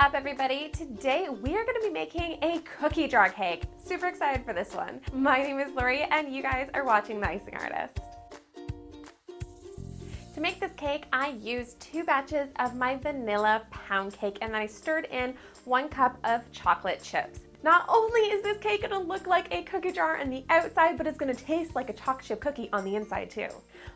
up, everybody? Today we are going to be making a cookie jar cake. Super excited for this one. My name is Lori and you guys are watching The Icing Artist. To make this cake, I used 2 batches of my vanilla pound cake and then I stirred in 1 cup of chocolate chips. Not only is this cake going to look like a cookie jar on the outside, but it's going to taste like a chocolate chip cookie on the inside too.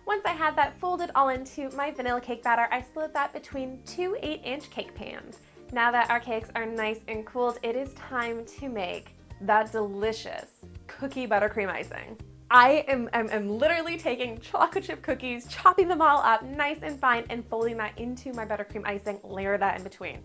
Once I had that folded all into my vanilla cake batter, I slid that between 2 8-inch cake pans. Now that our cakes are nice and cooled, it is time to make that delicious cookie buttercream icing. I am literally taking chocolate chip cookies, chopping them all up nice and fine, and folding that into my buttercream icing, layer that in between.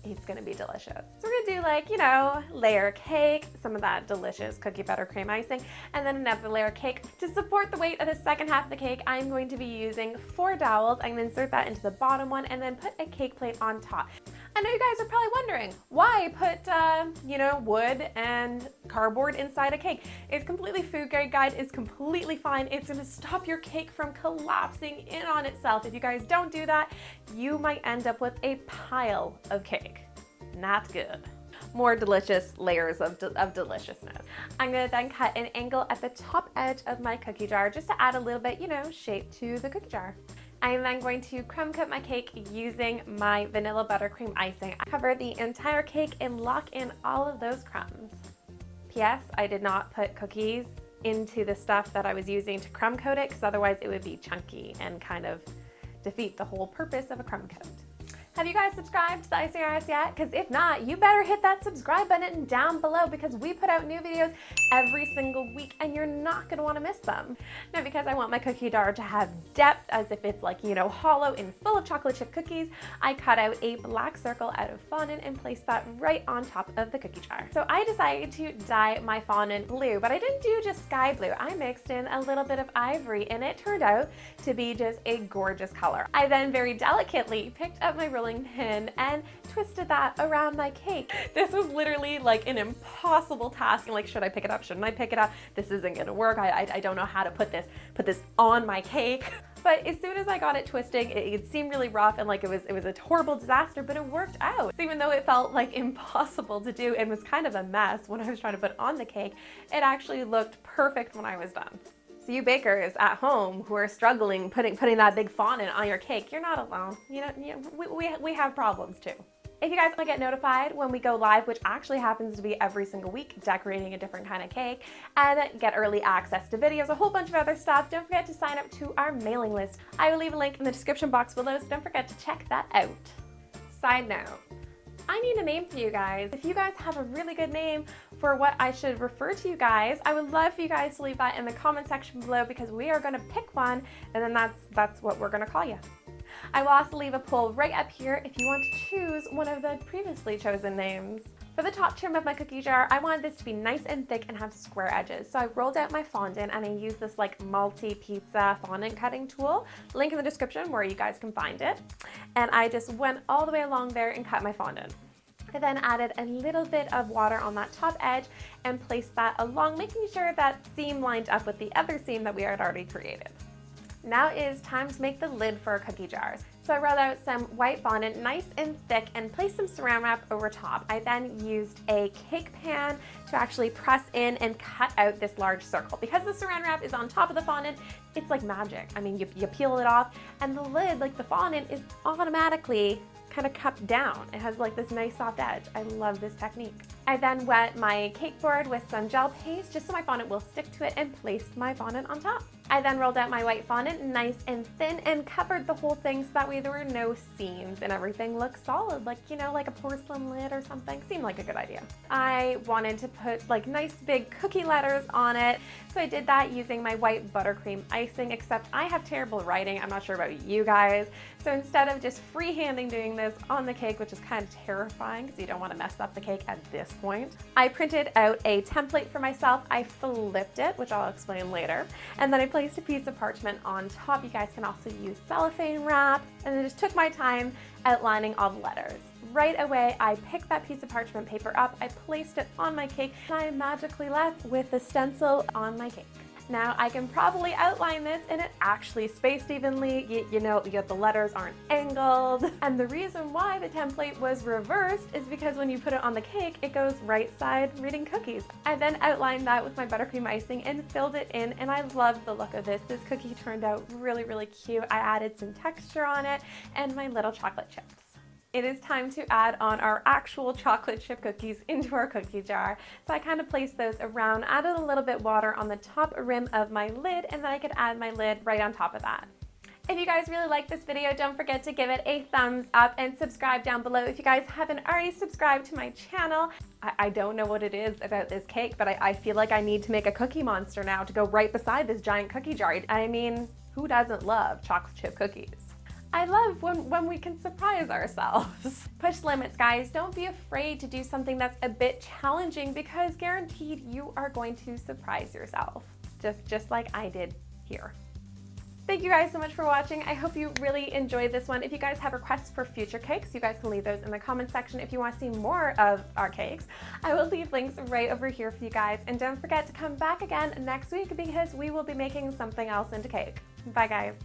It's gonna be delicious. So we're gonna do like, layer cake, some of that delicious cookie buttercream icing, and then another layer cake. To support the weight of the second half of the cake, I'm going to be using 4 dowels. I'm gonna insert that into the bottom one and then put a cake plate on top. I know you guys are probably wondering, why put, wood and cardboard inside a cake? It's completely food grade, guys. It's completely fine. It's gonna stop your cake from collapsing in on itself. If you guys don't do that, you might end up with a pile of cake. Not good. More delicious layers of deliciousness. I'm gonna then cut an angle at the top edge of my cookie jar just to add a little bit, shape to the cookie jar. I'm then going to crumb coat my cake using my vanilla buttercream icing. I cover the entire cake and lock in all of those crumbs. P.S. I did not put cookies into the stuff that I was using to crumb coat it because otherwise it would be chunky and kind of defeat the whole purpose of a crumb coat. Have you guys subscribed to the Icing Artist yet? Because if not, you better hit that subscribe button down below because we put out new videos every single week and you're not going to want to miss them. Now, because I want my cookie jar to have depth as if it's like, hollow and full of chocolate chip cookies, I cut out a black circle out of fondant and placed that right on top of the cookie jar. So I decided to dye my fondant blue, but I didn't do just sky blue. I mixed in a little bit of ivory and it turned out to be just a gorgeous color. I then very delicately picked up my rolling pin and twisted that around my cake. This was literally like an impossible task. I'm like, should I pick it up? Shouldn't I pick it up? This isn't gonna work. I don't know how to put this on my cake. But as soon as I got it twisting, it seemed really rough and like it was a horrible disaster, but it worked out. So even though it felt like impossible to do and was kind of a mess when I was trying to put on the cake, it actually looked perfect when I was done. So you bakers at home who are struggling putting that big fondant on your cake, you're not alone. We have problems too. If you guys want to get notified when we go live, which actually happens to be every single week, decorating a different kind of cake, and get early access to videos, a whole bunch of other stuff, don't forget to sign up to our mailing list. I will leave a link in the description box below, so don't forget to check that out. Side note, I need a name for you guys. If you guys have a really good name for what I should refer to you guys, I would love for you guys to leave that in the comment section below because we are gonna pick one and then that's what we're gonna call you. I will also leave a poll right up here if you want to choose one of the previously chosen names. For the top trim of my cookie jar, I wanted this to be nice and thick and have square edges. So I rolled out my fondant and I used this like multi-pizza fondant cutting tool. Link in the description where you guys can find it. And I just went all the way along there and cut my fondant. I then added a little bit of water on that top edge and placed that along, making sure that seam lined up with the other seam that we had already created. Now is time to make the lid for our cookie jars. So I rolled out some white fondant, nice and thick, and placed some saran wrap over top. I then used a cake pan to actually press in and cut out this large circle. Because the saran wrap is on top of the fondant, it's like magic. I mean, you peel it off, and the lid, like the fondant, is automatically kind of cupped down. It has like this nice soft edge. I love this technique. I then wet my cake board with some gel paste just so my fondant will stick to it and placed my fondant on top. I then rolled out my white fondant nice and thin and covered the whole thing so that way there were no seams and everything looked solid, like, like a porcelain lid or something. Seemed like a good idea. I wanted to put like nice big cookie letters on it, so I did that using my white buttercream icing, except I have terrible writing. I'm not sure about you guys. So instead of just freehanding doing this on the cake, which is kind of terrifying because you don't want to mess up the cake at this point, I printed out a template for myself. I flipped it, which I'll explain later, and then I placed a piece of parchment on top. You guys can also use cellophane wrap, and then just took my time outlining all the letters. Right away, I picked that piece of parchment paper up, I placed it on my cake, and I am magically left with the stencil on my cake. Now I can probably outline this and it actually spaced evenly, you know, the letters aren't angled. And the reason why the template was reversed is because when you put it on the cake, it goes right side reading cookies. I then outlined that with my buttercream icing and filled it in, and I love the look of this. This cookie turned out really, really cute. I added some texture on it and my little chocolate chips. It is time to add on our actual chocolate chip cookies into our cookie jar. So I kind of placed those around, added a little bit water on the top rim of my lid, and then I could add my lid right on top of that. If you guys really like this video, don't forget to give it a thumbs up and subscribe down below if you guys haven't already subscribed to my channel. I don't know what it is about this cake, but I feel like I need to make a cookie monster now to go right beside this giant cookie jar. I mean, who doesn't love chocolate chip cookies? I love when we can surprise ourselves. Push limits, guys. Don't be afraid to do something that's a bit challenging, because guaranteed you are going to surprise yourself. Just like I did here. Thank you guys so much for watching. I hope you really enjoyed this one. If you guys have requests for future cakes, you guys can leave those in the comment section. If you want to see more of our cakes, I will leave links right over here for you guys. And don't forget to come back again next week, because we will be making something else into cake. Bye guys.